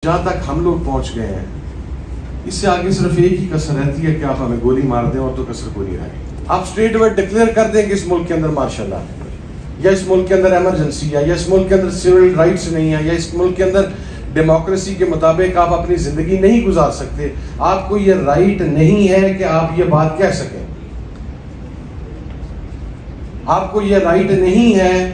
جہاں تک ہم لوگ پہنچ گئے ہیں اس سے آگے صرف ایک ہی کسر رہتی ہے کہ آپ ہمیں گولی مار دیں اور تو کسر کوئی نہیں رہے. آپ اسٹریٹ اوے ڈکلیئر کر دیں کہ اس ملک کے اندر مارشل لا ہے, یا اس ملک کے اندر ایمرجنسی ہے, یا اس ملک کے اندر سول رائٹس نہیں ہے, یا اس ملک کے اندر ڈیموکریسی کے مطابق آپ اپنی زندگی نہیں گزار سکتے. آپ کو یہ رائٹ نہیں ہے کہ آپ یہ بات کہہ سکیں. آپ کو یہ رائٹ نہیں ہے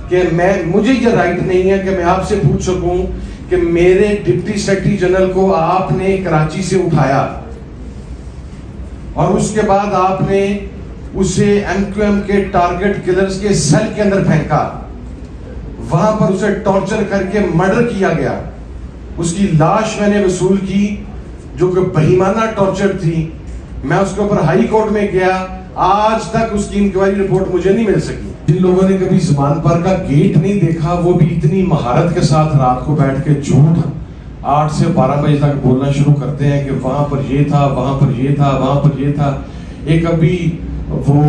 کہ مجھے یہ رائٹ نہیں ہے کہ میں آپ سے پوچھ سکوں کہ میرے ڈپٹی سیکرٹری جنرل کو آپ نے کراچی سے اٹھایا اور اس کے بعد آپ نے اسے ایم کیو ایم کے ٹارگٹ کلرز کے سیل کے اندر پھینکا, وہاں پر اسے ٹارچر کر کے مرڈر کیا گیا. اس کی لاش میں نے وصول کی جو کہ بہیمانہ ٹارچر تھی. میں اس کے اوپر ہائی کورٹ میں گیا, آج تک اس کی انکوائری رپورٹ مجھے نہیں مل سکی. جن لوگوں نے کبھی زبان پر کا گیٹ نہیں دیکھا وہ بھی اتنی مہارت کے ساتھ رات کو بیٹھ کے جھوٹ 8 سے 12 بجے تک بولنا شروع کرتے ہیں کہ وہاں پر یہ تھا, وہاں پر یہ تھا, وہاں پر یہ تھا. ایک ابھی وہ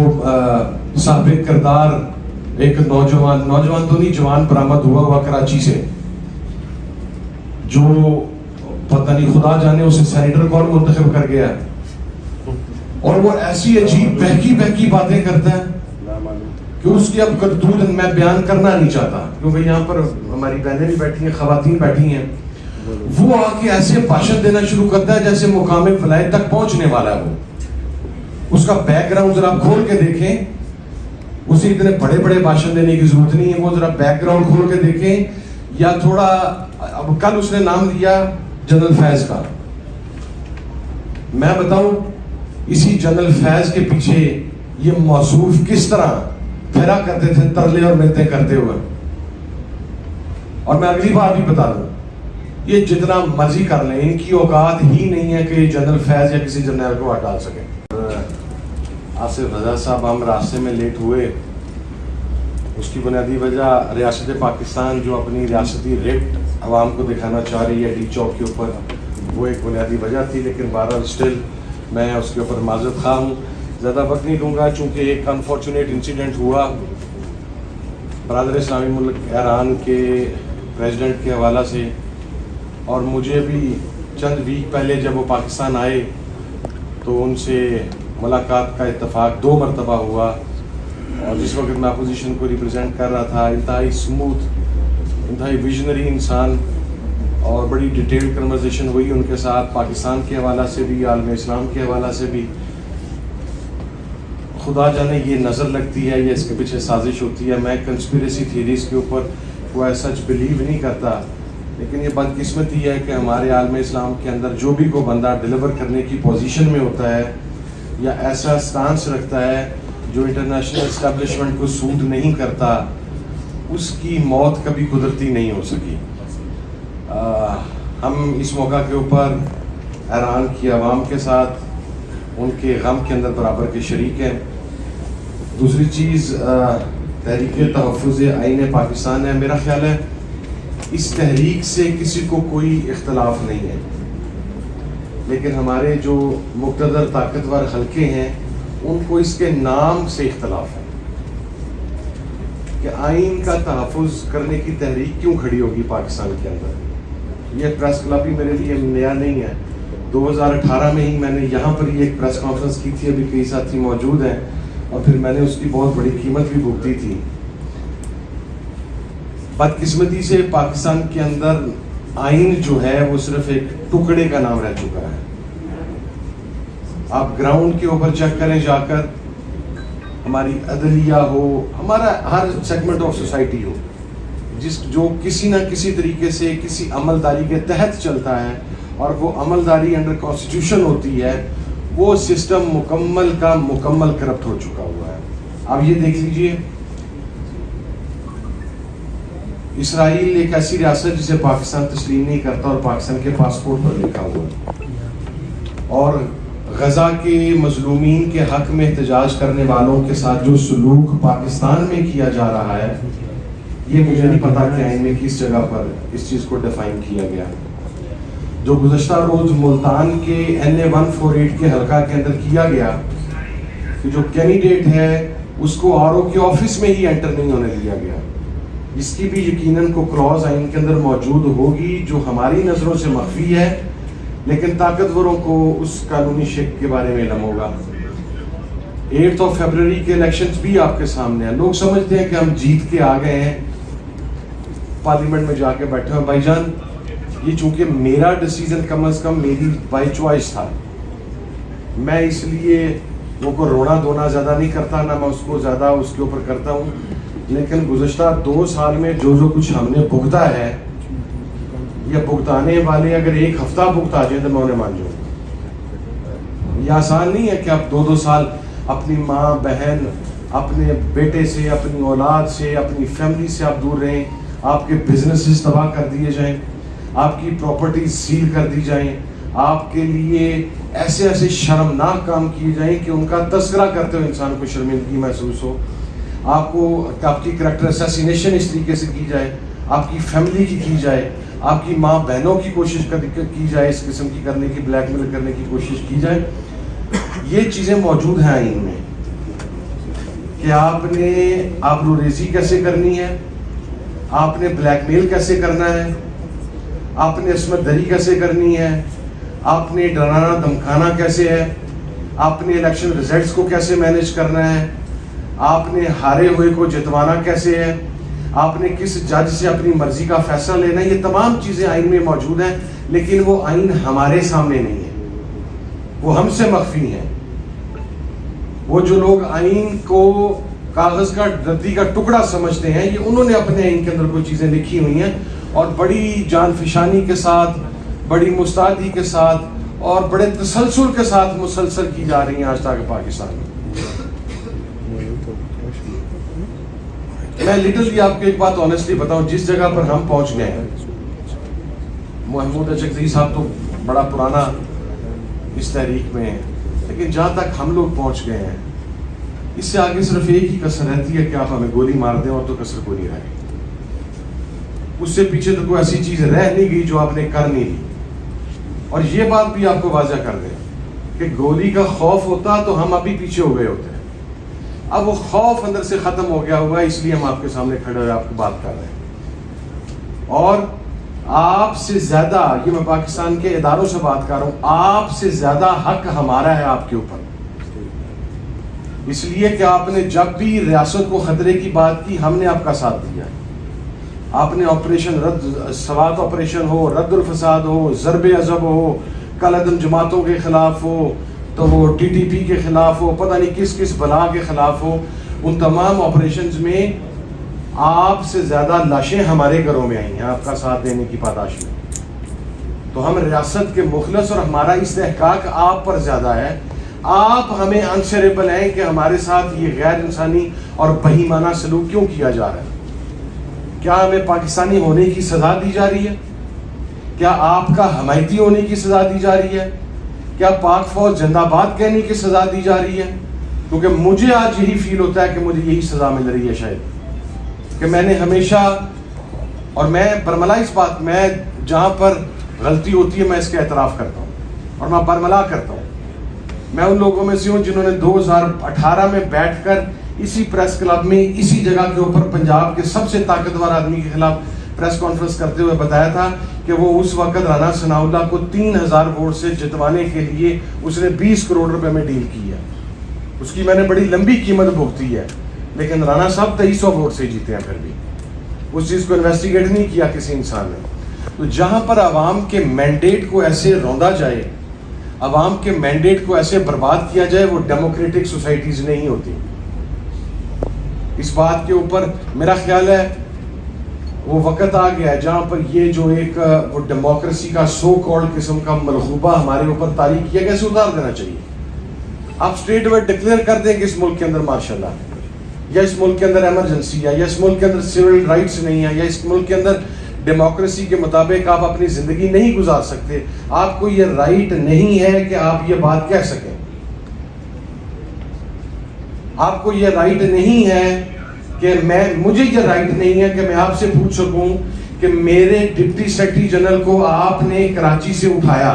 سابق کردار ایک نوجوان تو نہیں جوان برآمد ہوا کراچی سے, جو پتہ نہیں خدا جانے اسے سینیٹر کون منتخب کر گیا, اور وہ ایسی عجیب بہکی باتیں کرتا ہے کہ اس کی اب کرتوت میں بیان کرنا نہیں چاہتا, کیونکہ یہاں پر ہماری بہنیں بھی بیٹھی ہیں, خواتین بیٹھی ہیں. وہ آ کے ایسے بھاشن دینا شروع کرتا ہے جیسے مقام ولایت تک پہنچنے والا ہے. وہ اس کا بیک گراؤنڈ ذرا کھول کے دیکھیں, اسے اتنے بڑے بھاشن دینے کی ضرورت نہیں ہے. وہ ذرا بیک گراؤنڈ کھول کے دیکھیں, یا تھوڑا اب کل اس نے نام لیا جنرل فیض کا. میں بتاؤں اسی جنرل فیض کے پیچھے یہ موصوف کس طرح پھیرا کرتے تھے ترلے اور منتیں کرتے ہوئے. اور میں اگلی بار بھی بتا دوں, یہ جتنا مرضی کر لیں, ان کی اوقات ہی نہیں ہے کہ جنرل فیض یا کسی جنرل کو ہٹا سکیں. آصف رضا صاحب ہم راستے میں لیٹ ہوئے, اس کی بنیادی وجہ ریاست پاکستان جو اپنی ریاستی ریٹ عوام کو دکھانا چاہ رہی ہے ڈی چوک کے اوپر, وہ ایک بنیادی وجہ تھی. لیکن بہرحال اسٹل میں اس کے اوپر معذرت خواہ ہوں. زیادہ وقت نہیں دوں گا چونکہ ایک انفارچونیٹ انسیڈنٹ ہوا برادر اسلامی ملک ایران کے پریزیڈنٹ کے حوالہ سے, اور مجھے بھی چند ویک پہلے جب وہ پاکستان آئے تو ان سے ملاقات کا اتفاق 2 مرتبہ ہوا. اور جس وقت میں اپوزیشن کو ریپرزینٹ کر رہا تھا, انتہائی اسموتھ, انتہائی ویژنری انسان, اور بڑی ڈیٹیل کنورزیشن ہوئی ان کے ساتھ, پاکستان کے حوالہ سے بھی, عالم اسلام کے حوالہ سے بھی. خدا جانے یہ نظر لگتی ہے یا اس کے پیچھے سازش ہوتی ہے. میں کنسپیریسی تھیریز کے اوپر کوئی سچ بلیو نہیں کرتا, لیکن یہ بدقسمتی ہے کہ ہمارے عالم اسلام کے اندر جو بھی کوئی بندہ ڈیلیور کرنے کی پوزیشن میں ہوتا ہے یا ایسا سٹانس رکھتا ہے جو انٹرنیشنل اسٹیبلشمنٹ کو سوٹ نہیں کرتا, اس کی موت کبھی قدرتی نہیں ہو سکی. ہم اس موقع کے اوپر ایران کی عوام کے ساتھ ان کے غم کے اندر برابر کے شریک ہیں. دوسری چیز تحریک تحفظ آئین پاکستان ہے. میرا خیال ہے اس تحریک سے کسی کو کوئی اختلاف نہیں ہے, لیکن ہمارے جو مقتدر طاقتور حلقے ہیں ان کو اس کے نام سے اختلاف ہے کہ آئین کا تحفظ کرنے کی تحریک کیوں کھڑی ہوگی پاکستان کے اندر. یہ پریس کلب بھی میرے لیے نیا نہیں ہے. 2018 میں ہی میں نے یہاں پر ہی ایک پریس کانفرنس کی تھی, ابھی کئی ساتھی موجود ہیں, اور پھر میں نے اس کی بہت بڑی قیمت بھی بھگتی تھی. بدقسمتی سے پاکستان کے اندر آئین جو ہے وہ صرف ایک ٹکڑے کا نام رہ چکا ہے. آپ گراؤنڈ کے اوپر چیک کریں جا کر, ہماری عدلیہ ہو, ہمارا ہر سیگمنٹ آف سوسائٹی ہو جو کسی نہ کسی طریقے سے کسی عملداری کے تحت چلتا ہے, اور وہ عملداری انڈر کانسٹیٹیوشن ہوتی ہے, وہ سسٹم مکمل کا مکمل کرپٹ ہو چکا ہوا ہے. آپ یہ دیکھ لیجئے, اسرائیل ایک ایسی ریاست جسے پاکستان تسلیم نہیں کرتا اور پاکستان کے پاسپورٹ پر لکھا ہوا ہے, اور غزہ کے مظلومین کے حق میں احتجاج کرنے والوں کے ساتھ جو سلوک پاکستان میں کیا جا رہا ہے, یہ مجھے نہیں پتا کہ آئین میں کس جگہ پر اس چیز کو ڈیفائن کیا گیا. جو گزشتہ روز ملتان کے NA148 کے حلقہ کے اندر کیا گیا کہ جو کینڈیڈیٹ ہے اس کو RO کے آفس میں ہی انٹر نہیں ہونے دیا گیا. اس کی بھی یقیناً کو کلوز آئین کے اندر موجود ہوگی جو ہماری نظروں سے مخفی ہے، لیکن طاقتوروں کو اس قانونی شک کے بارے میں علم ہوگا۔ 8 فروری کے الیکشنز بھی آپ کے سامنے ہیں۔ لوگ سمجھتے ہیں کہ ہم جیت کے آ گئے ہیں، پارلیمنٹ میں جا کے بیٹھے ہیں۔ بھائی جان، یہ چونکہ میرا ڈیسیژن کم از کم میری بائی چوائس تھا، میں اس لیے وہ کو رونا دھونا زیادہ نہیں کرتا، نہ میں اس کو زیادہ اس کے اوپر کرتا ہوں، لیکن گزشتہ 2 سال میں جو کچھ ہم نے بھگتا ہے، یا بھگتانے والے اگر 1 ہفتہ بھگتا جائیں تو میں انہیں مان جاؤں۔ یہ آسان نہیں ہے کہ آپ 2 سال اپنی ماں بہن، اپنے بیٹے سے، اپنی اولاد سے، اپنی فیملی سے آپ دور رہیں، آپ کے بزنسز تباہ کر دیے جائیں، آپ کی پراپرٹیز سیل کر دی جائیں، آپ کے لیے ایسے ایسے شرمناک کام کیے جائیں کہ ان کا تذکرہ کرتے ہوئے انسان کو شرمندگی محسوس ہو، آپ کی کریکٹر اسیسینیشن اس طریقے سے کی جائے، آپ کی فیملی کی جائے، آپ کی ماں بہنوں کی کوشش کی جائے، اس قسم کی کرنے کی، بلیک میل کرنے کی کوشش کی جائے۔ یہ چیزیں موجود ہیں آئین میں کہ آپ نے آبروریزی کیسے کرنی ہے، آپ نے بلیک میل کیسے کرنا ہے، آپ نے عصمت دری کیسے کرنی ہے، آپ نے ڈرانا دھمکانا کیسے ہے، آپ نے الیکشن ریزلٹس کو کیسے مینیج کرنا ہے، آپ نے ہارے ہوئے کو جتوانا کیسے ہے، آپ نے کس جج سے اپنی مرضی کا فیصلہ لینا ہے۔ یہ تمام چیزیں آئین میں موجود ہیں، لیکن وہ آئین ہمارے سامنے نہیں ہے، وہ ہم سے مخفی ہیں۔ وہ جو لوگ آئین کو کاغذ کا ردی کا ٹکڑا سمجھتے ہیں، یہ انہوں نے اپنے آئین کے اندر کوئی چیزیں لکھی ہوئی ہیں اور بڑی جان فشانی کے ساتھ، بڑی مستعدی کے ساتھ اور بڑے تسلسل کے ساتھ مسلسل کی جا رہی ہیں آج تک پاکستان میں۔ میں لٹرلی آپ کو ایک بات آنیسٹلی بتاؤں، جس جگہ پر ہم پہنچ گئے ہیں، محمود اچکزئی صاحب تو بڑا پرانا اس تحریک میں ہے، لیکن جہاں تک ہم لوگ پہنچ گئے ہیں، اس سے آگے صرف ایک ہی کسر رہتی ہے کہ آپ ہمیں گولی مار دیں، اور تو کسر کوئی نہیں رہے۔ اس سے پیچھے تو کوئی ایسی چیز رہ نہیں گئی جو آپ نے کر نہیں لی۔ اور یہ بات بھی آپ کو واضح کر دیں کہ گولی کا خوف ہوتا تو ہم ابھی پیچھے ہو گئے ہوتے ہیں۔ اب وہ خوف اندر سے ختم ہو گیا ہوا ہے، اس لیے ہم آپ کے سامنے کھڑے ہوئے آپ کو بات کر رہے ہیں۔ اور آپ سے زیادہ، یہ میں پاکستان کے اداروں سے بات کر رہا ہوں، آپ سے زیادہ حق ہمارا ہے آپ کے اوپر، اس لیے کہ آپ نے جب بھی ریاست کو خطرے کی بات کی، ہم نے آپ کا ساتھ دیا۔ آپ نے آپریشن سوات آپریشن ہو، رد الفساد ہو، ضرب عضب ہو، کل عدم جماعتوں کے خلاف ہو، تو وہ ٹی ٹی پی کے خلاف ہو، پتہ نہیں کس کس بلا کے خلاف ہو، ان تمام آپریشنز میں آپ سے زیادہ لاشیں ہمارے گھروں میں آئی ہیں آپ کا ساتھ دینے کی پاداش میں۔ تو ہم ریاست کے مخلص، اور ہمارا استحقاق آپ پر زیادہ ہے۔ آپ ہمیں انسریبل ہیں کہ ہمارے ساتھ یہ غیر انسانی اور بہیمانہ سلوک کیوں کیا جا رہا ہے؟ کیا ہمیں پاکستانی ہونے کی سزا دی جا رہی ہے؟ کیا آپ کا حمایتی ہونے کی سزا دی جا رہی ہے؟ کیا پاک فوج زندہ باد کہنے کی سزا دی جا رہی ہے؟ کیونکہ مجھے آج یہی فیل ہوتا ہے کہ مجھے یہی سزا مل رہی ہے شاید، کہ میں نے ہمیشہ، اور میں برملا اس بات میں، جہاں پر غلطی ہوتی ہے میں اس کا اعتراف کرتا ہوں اور میں برملا کرتا ہوں۔ میں ان لوگوں میں سے ہوں جنہوں نے 2018 میں بیٹھ کر اسی پریس کلب میں، اسی جگہ کے اوپر، پنجاب کے سب سے طاقتور آدمی کے خلاف پریس کانفرنس کرتے ہوئے بتایا تھا کہ وہ اس وقت رانا ثناء اللہ کو 3000 ووٹ سے جتوانے کے لیے اس نے 20 کروڑ روپے میں ڈیل کی ہے۔ اس کی میں نے بڑی لمبی قیمت بھگتی ہے، لیکن رانا صاحب 2300 ووٹ سے جیتے ہیں۔ پھر بھی اس چیز کو انویسٹیگیٹ نہیں کیا کسی انسان نے۔ تو جہاں پر عوام کے مینڈیٹ کو ایسے روندا جائے، عوام کے مینڈیٹ کو ایسے برباد کیا جائے، وہ ڈیموکریٹک سوسائٹیز نہیں ہوتی۔ اس بات کے اوپر میرا خیال ہے وہ وقت آ گیا ہے جہاں پر یہ جو ایک وہ ڈیموکریسی کا سو کالڈ قسم کا ملغوبہ ہمارے اوپر طاری کیا گیا، اسے اتار دینا چاہیے۔ آپ اسٹیٹ وائڈ ڈکلیئر کر دیں کہ اس ملک کے اندر مارشل لا ہے، یا اس ملک کے اندر ایمرجنسی ہے، یا اس ملک کے اندر سول رائٹس نہیں ہے، یا اس ملک کے اندر ڈیموکریسی کے مطابق آپ اپنی زندگی نہیں گزار سکتے۔ آپ کو یہ رائٹ نہیں ہے کہ آپ یہ بات کہہ سکیں، آپ کو یہ رائٹ نہیں ہے کہ مجھے یہ رائٹ نہیں ہے کہ میں آپ سے پوچھ سکوں کہ میرے ڈپٹی سیکرٹری جنرل کو آپ نے کراچی سے اٹھایا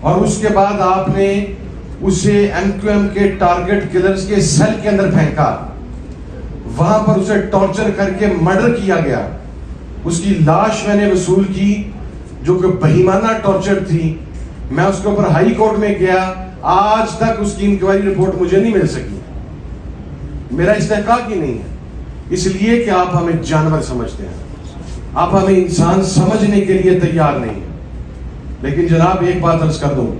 اور اس کے بعد آپ نے اسے ایم کیو ایم کے ٹارگٹ کلرز کے سیل کے اندر پھینکا، وہاں پر اسے ٹارچر کر کے مرڈر کیا گیا. اس کی لاش میں نے وصول کی جو کہ بہیمانہ ٹارچر تھی. میں اس کے اوپر ہائی کورٹ میں گیا, آج تک اس کی انکوائری رپورٹ مجھے نہیں مل سکی. میرا استحقاق ہی نہیں ہے, اس لیے کہ آپ ہمیں جانور سمجھتے ہیں, آپ ہمیں انسان سمجھنے کے لیے تیار نہیں ہیں. لیکن جناب ایک بات عرض کر دوں,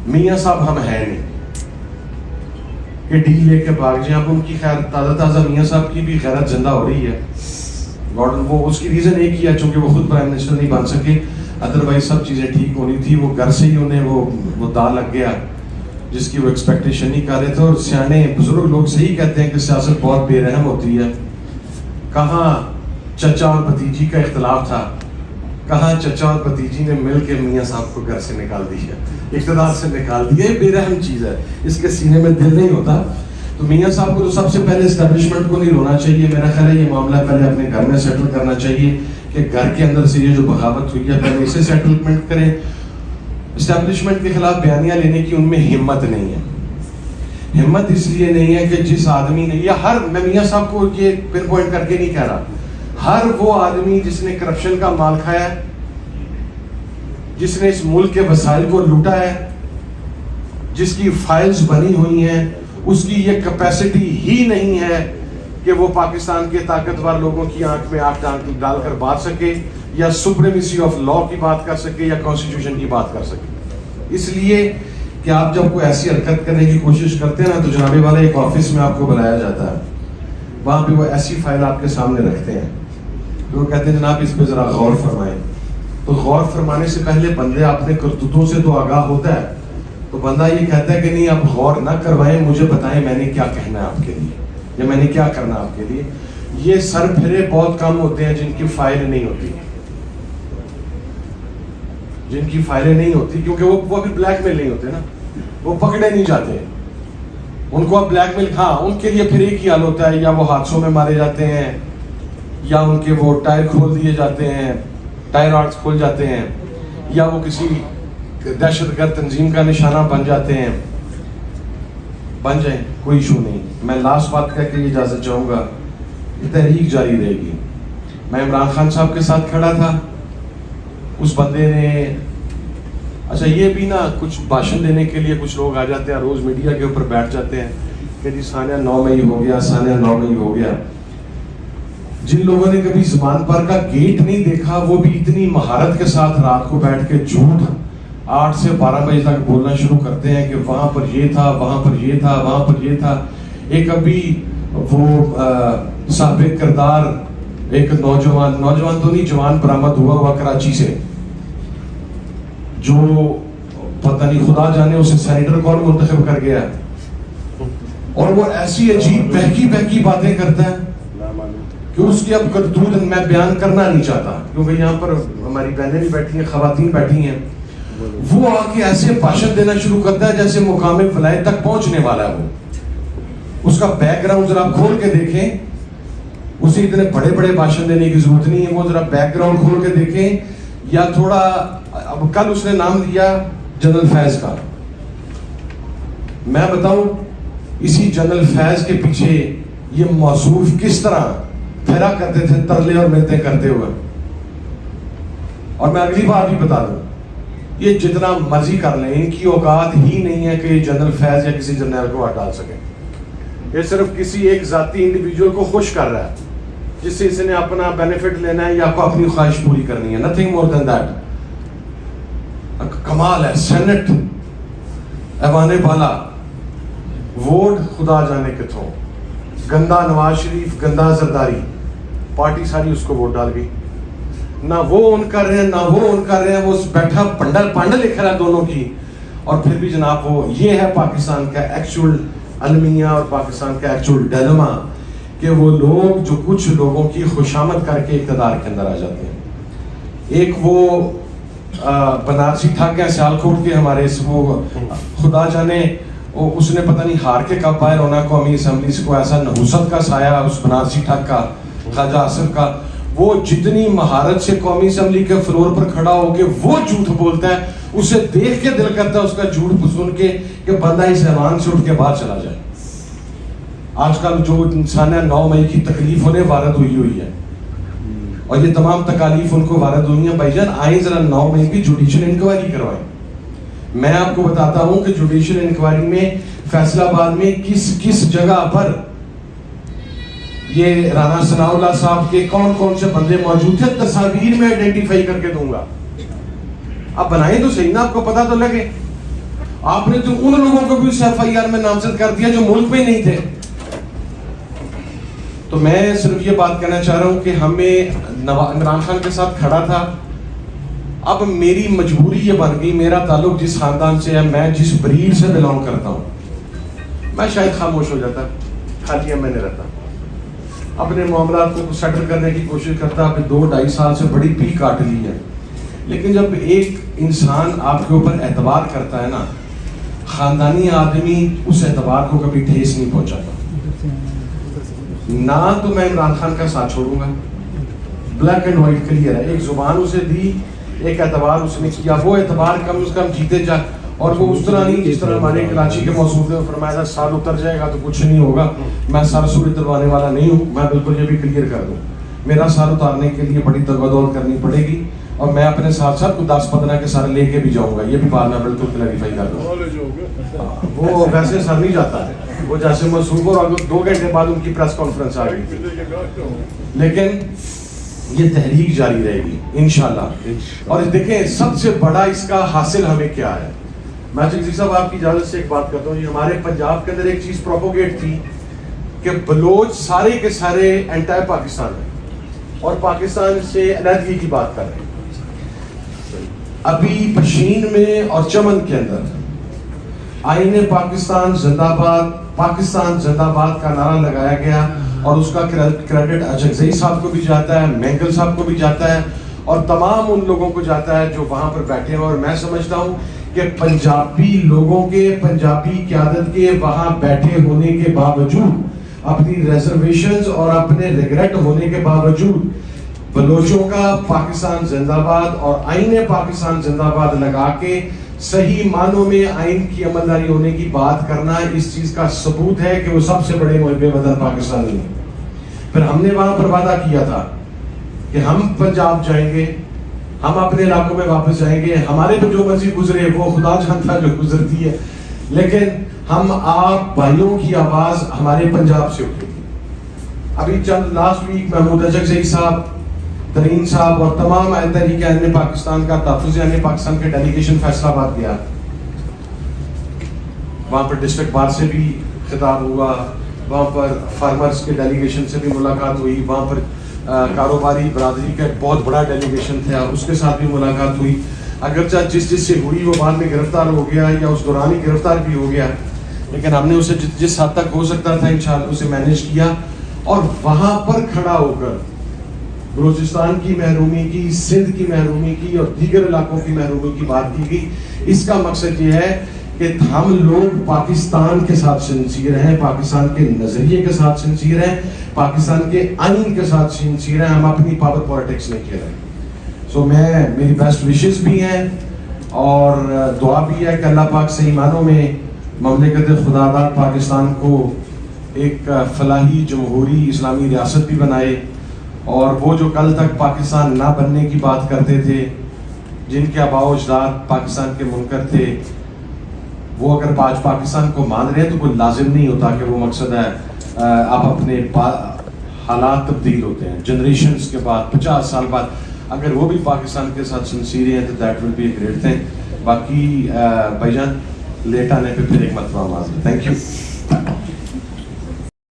میاں صاحب ہم ہیں نہیں کہ ڈیل لے کے بھاگ جائیں. اب ان کی خیر تازہ میاں صاحب کی بھی خیرات زندہ ہو رہی ہے. وہ اس کی ریزن ایک ہی ہے, چونکہ وہ خود پرائم منسٹر نہیں بن سکے, ادروائز سب چیزیں ٹھیک ہونی تھی. وہ گھر سے ہی انہیں وہ دا لگ گیا جس کی وہ ایکسپیکٹیشن نہیں کر رہے تھے. اور سیانے بزرگ لوگ صحیح کہتے ہیں کہ سیاست بہت بے رحم ہوتی ہے. کہاں چچا اور بھتیجی کا اختلاف تھا, کہاں چچا اور بھتیجی نے مل کے میاں صاحب کو گھر سے نکال دیا, اقتدار سے نکال دیا. یہ بے رحم چیز ہے, اس کے سینے میں دل نہیں ہوتا. تو میاں صاحب کو تو سب سے پہلے اسٹیبلشمنٹ کو نہیں رونا چاہیے. میرا خیال ہے یہ معاملہ پہلے اپنے گھر میں سیٹل کرنا چاہیے کہ گھر کے اندر سے یہ جو بغاوت ہوئی ہے پہلے اسے سیٹلمنٹ کریں. اسٹیبلشمنٹ کے خلاف بیانیہ لینے کی ان میں ہمت نہیں ہے. ہمت اس لیے نہیں ہے کہ جس آدمی نے, یا ہر, میں میاں صاحب کو یہ پن پوائنٹ کر کے نہیں کہہ رہا, ہر وہ آدمی جس نے کرپشن کا مال کھایا ہے, جس نے اس ملک کے وسائل کو لوٹا ہے, جس کی فائلز بنی ہوئی ہیں, اس کی یہ کیپیسٹی ہی نہیں ہے کہ وہ پاکستان کے طاقتور لوگوں کی آنکھ میں آنکھ ڈال کر بات سکے, یا سپریمیسی آف لا کی بات کر سکے, یا کانسٹیٹیوشن کی بات کر سکے. اس لیے کہ آپ جب کوئی ایسی حرکت کرنے کی کوشش کرتے ہیں نا, تو جناب والا ایک آفس میں آپ کو بلایا جاتا ہے, وہاں پہ وہ ایسی فائل آپ کے سامنے رکھتے ہیں, وہ کہتے ہیں جناب اس پہ ذرا غور فرمائیں. تو غور فرمانے سے پہلے بندے اپنے کرتوتوں سے تو آگاہ ہوتا ہے. تو بندہ یہ کہتا ہے کہ نہیں آپ غور نہ کروائیں, مجھے بتائیں میں نے کیا کہنا ہے آپ کے لیے, یا میں نے کیا کرنا ہے آپ کے لیے. یہ سر پھرے بہت کم ہوتے ہیں جن کی فائل نہیں ہوتی, جن کی فائلیں نہیں ہوتی, کیونکہ وہ ابھی بلیک میل نہیں ہوتے نا, وہ پکڑے نہیں جاتے. ان کو اب بلیک میل, ہاں ان کے لیے پھر ایک ہی حال ہوتا ہے, یا وہ حادثوں میں مارے جاتے ہیں, یا ان کے وہ ٹائر کھول دیے جاتے ہیں, ٹائر آرٹس کھول جاتے ہیں, یا وہ کسی دہشت گرد تنظیم کا نشانہ بن جاتے ہیں. بن جائیں, کوئی ایشو نہیں. میں لاسٹ بات کہہ کے اجازت چاہوں گا, یہ تحریک جاری رہے گی. میں عمران خان صاحب کے ساتھ کھڑا تھا, اس بندے نے, اچھا یہ بھی نا کچھ بھاشن دینے کے لیے کچھ لوگ آ جاتے ہیں, روز میڈیا کے اوپر بیٹھ جاتے ہیں کہ جی سانیہ 9 مئی ہو گیا, سانیہ 9 مئی ہو گیا. جن لوگوں نے کبھی زبان پر کا گیٹ نہیں دیکھا, وہ بھی اتنی مہارت کے ساتھ رات کو بیٹھ کے جھوٹ 8 سے 12 بجے تک بولنا شروع کرتے ہیں کہ وہاں پر یہ تھا, وہاں پر یہ تھا, وہاں پر یہ تھا. ایک ابھی وہ سابق کردار ایک نوجوان تو نہیں, جوان برآمد ہوا کراچی سے, جو پتہ نہیں خدا جانے اسے سینیٹر کون منتخب کر گیا, اور وہ ایسی عجیب بہکی باتیں کرتا ہے کہ اس کی اب کرتوت میں بیان کرنا نہیں چاہتا, کیونکہ یہاں پر ہماری بہنیں بھی بیٹھی ہیں, خواتین بیٹھی ہیں. وہ آ کے ایسے بھاشن دینا شروع کرتا ہے جیسے مقام ولایت تک پہنچنے والا ہے. وہ اس کا بیک گراؤنڈ ذرا کھول کے دیکھیں, اسے اتنے بڑے بھاشن دینے کی ضرورت نہیں ہے. وہ ذرا بیک گراؤنڈ کھول کے دیکھیں, یا تھوڑا, اب کل اس نے نام لیا جنرل فیض کا. میں بتاؤں اسی جنرل فیض کے پیچھے یہ موصوف کس طرح پھیرا کرتے تھے ترلے اور منتیں کرتے ہوئے. اور میں اگلی بار بھی بتا دوں, یہ جتنا مرضی کر لیں, ان کی اوقات ہی نہیں ہے کہ یہ جنرل فیض یا کسی جنرل کو ہٹا سکیں. یہ صرف کسی ایک ذاتی انڈیویجول کو خوش کر رہا ہے, جس سے اس نے اپنا بینیفٹ لینا ہے یا کو اپنی خواہش پوری کرنی ہے. Nothing more then that. کمال ہے, سینٹ ایوان بالا, ووٹ خدا جانے کتوں, گندا نواز شریف, گندا زرداری, پارٹی ساری اس کو ووٹ ڈال گئی. نہ وہ ان کر رہے ہیں, نہ وہ ان کر رہے ہیں, وہ بیٹھا پنڈل لکھ رہا ہے دونوں کی. اور پھر بھی جناب وہ, یہ ہے پاکستان کا ایکچوئل المیہ اور پاکستان کا ایکچوئل ڈیلما, کہ وہ لوگ جو کچھ لوگوں کی خوشامد کر کے اقتدار کے اندر آ جاتے ہیں. ایک وہ بنارسی ٹھاک ہیں سیالکوٹ کے ہمارے, وہ خدا جانے اس نے پتہ نہیں ہار کے کب باہر ہونا قومی اسمبلی سے, کو ایسا نحوست کا سایہ اس بنارسی ٹھاک کا, خواجہ آصف کا. وہ جتنی مہارت سے قومی اسمبلی کے فلور پر کھڑا ہو کے وہ جھوٹ بولتا ہے, اسے دیکھ کے دل کرتا ہے اس کا جھوٹ سن کے کہ بندہ اس ایوان سے اٹھ کے باہر چلا جائے. آج کل جو انسان ہے 9 مئی کی تکلیف انہیں وارد ہوئی ہے اور یہ تمام تکالیف ان کو وارد ہوئی ہیں. بھائی جان آئیں ذرا 9 مئی کی جوڈیشل انکوائری کروائیں. میں آپ کو بتاتا ہوں کہ جوڈیشل انکوائری میں فیصل آباد میں کس جگہ پر یہ رانا ثناء اللہ صاحب کے کون سے بندے موجود تھے تصاویر میں آئیڈینٹیفائی کر کے دوں گا. آپ بنائیں تو صحیح نا, آپ کو پتا تو لگے. آپ نے تو ان لوگوں کو بھی اس FIR میں نامزد کر دیا جو ملک میں نہیں تھے. تو میں صرف یہ بات کہنا چاہ رہا ہوں کہ ہمیں عمران خان کے ساتھ کھڑا تھا. اب میری مجبوری یہ بن گئی, میرا تعلق جس خاندان سے ہے, میں جس بریڈ سے بلانگ کرتا ہوں, میں شاید خاموش ہو جاتا, خالی میں نہیں رہتا, اپنے معاملات کو سیٹل کرنے کی کوشش کرتا. اب 2-2.5 سال سے بڑی پی کاٹ لی ہے. لیکن جب ایک انسان آپ کے اوپر اعتبار کرتا ہے نا, خاندانی آدمی اس اعتبار کو کبھی ٹھیس نہیں پہنچاتا. نہ تو میں عمران خان کا ساتھ چھوڑوں گا, بلیک اینڈ وائٹ کلیئر ہے. ایک زبان اسے دی, ایک اعتبار اس نے کیا, وہ اعتبار کم از کم جیتے جا. اور وہ اس طرح نہیں جس طرح ہمارے کراچی کے موصوف نے فرمایا تھا سال اتر جائے گا تو کچھ نہیں ہوگا. میں سر سور اتروانے والا نہیں ہوں. میں بالکل یہ بھی کلیئر کر دوں, میرا سر اتارنے کے لیے بڑی تگودول کرنی پڑے گی, اور میں اپنے ساتھ ساتھ 10-15 کے سر لے کے بھی جاؤں گا. یہ بھی بات میں بالکل کلیریفائی کر دوں. وہ ویسے سر نہیں جاتا ہے, وہ جیسے منصوب اور 2 گھنٹے بعد ان کی پریس کانفرنس آ گئی تھی. لیکن یہ تحریک جاری رہے گی انشاءاللہ. اور دیکھیں سب سے بڑا اس کا حاصل ہمیں کیا ہے. میں جگزی صاحب آپ کی اجازت سے ایک بات کرتا ہوں. ہمارے پنجاب کے اندر ایک چیز پروپوگیٹ تھی کہ بلوچ سارے کے سارے اینٹی پاکستان ہیں اور پاکستان سے علیحدگی کی بات کر رہے ہیں. ابھی پشین میں اور چمن کے اندر آئین پاکستان زندہ باد, پاکستان زندہ باد کا نعرہ لگایا گیا, اور اس کا کریڈٹ اجگزئی صاحب کو بھی جاتا ہے, مینگل صاحب کو بھی جاتا ہے, اور تمام ان لوگوں کو جاتا ہے جو وہاں پر بیٹھے ہیں. اور میں سمجھتا ہوں کہ پنجابی لوگوں کے, پنجابی قیادت کے وہاں بیٹھے ہونے کے باوجود, اپنی ریزرویشنز اور اپنے ریگریٹ ہونے کے باوجود, بلوچوں کا پاکستان زندہ باد اور آئین پاکستان زندہ باد لگا کے صحیح معنوں میں آئین کی عملداری ہونے کی بات کرنا اس چیز کا ثبوت ہے کہ وہ سب سے بڑے محب وطن پاکستانی ہیں. پھر ہم نے وہاں پر وعدہ کیا تھا کہ ہم پنجاب جائیں گے, ہم اپنے علاقوں میں واپس جائیں گے, ہمارے پہ جو مرضی گزرے وہ خدا جانتا جو گزرتی ہے, لیکن ہم آپ بھائیوں کی آواز ہمارے پنجاب سے اٹھے گی. ابھی چند لاسٹ ویک محمود اجگزئی صاحب, ترین صاحب اور تمام اہل تحریک اہل پاکستان کا تحفظ اہل پاکستان کے ڈیلیگیشن فیصل آباد گیا. وہاں پر ڈسٹرکٹ بار سے بھی خطاب ہوا, وہاں پر فارمرز کے ڈیلیگیشن سے بھی ملاقات ہوئی, وہاں پر کاروباری برادری کا ایک بہت بڑا ڈیلیگیشن تھا, اس کے ساتھ بھی ملاقات ہوئی. اگرچہ جس سے ہوئی وہ بعد میں گرفتار ہو گیا یا اس دوران ہی گرفتار بھی ہو گیا, لیکن ہم نے اسے جس حد تک ہو سکتا تھا انشاءاللہ اسے مینیج کیا. اور وہاں پر کھڑا ہو کر بلوچستان کی محرومی کی, سندھ کی محرومی کی اور دیگر علاقوں کی محرومی کی بات کی گئی. اس کا مقصد یہ ہے کہ ہم لوگ پاکستان کے ساتھ سنسیر ہیں, پاکستان کے نظریے کے ساتھ سنسیر ہیں, پاکستان کے آئین کے ساتھ سنسیر ہیں, ہم اپنی پاور پالیٹکس نہیں کھیل رہے. سو میری بیسٹ وشز بھی ہیں اور دعا بھی ہے کہ اللہ پاک صحیح معنوں میں مملکت خدا آباد پاکستان کو ایک فلاحی جمہوری اسلامی ریاست بھی بنائے, اور وہ جو کل تک پاکستان نہ بننے کی بات کرتے تھے, جن کے آباء و اجداد پاکستان کے منکر تھے, وہ اگر آج پاکستان کو مان رہے ہیں تو کوئی لازم نہیں ہوتا کہ وہ مقصد ہے آپ اپنے حالات تبدیل ہوتے ہیں جنریشنز کے بعد, 50 سال بعد. اگر وہ بھی پاکستان کے ساتھ سنسیر ہیں تو that will be a great thing. باقی بھائی جان لیٹ آنے پہ پھر ایک مرتبہ معذرت. Thank you.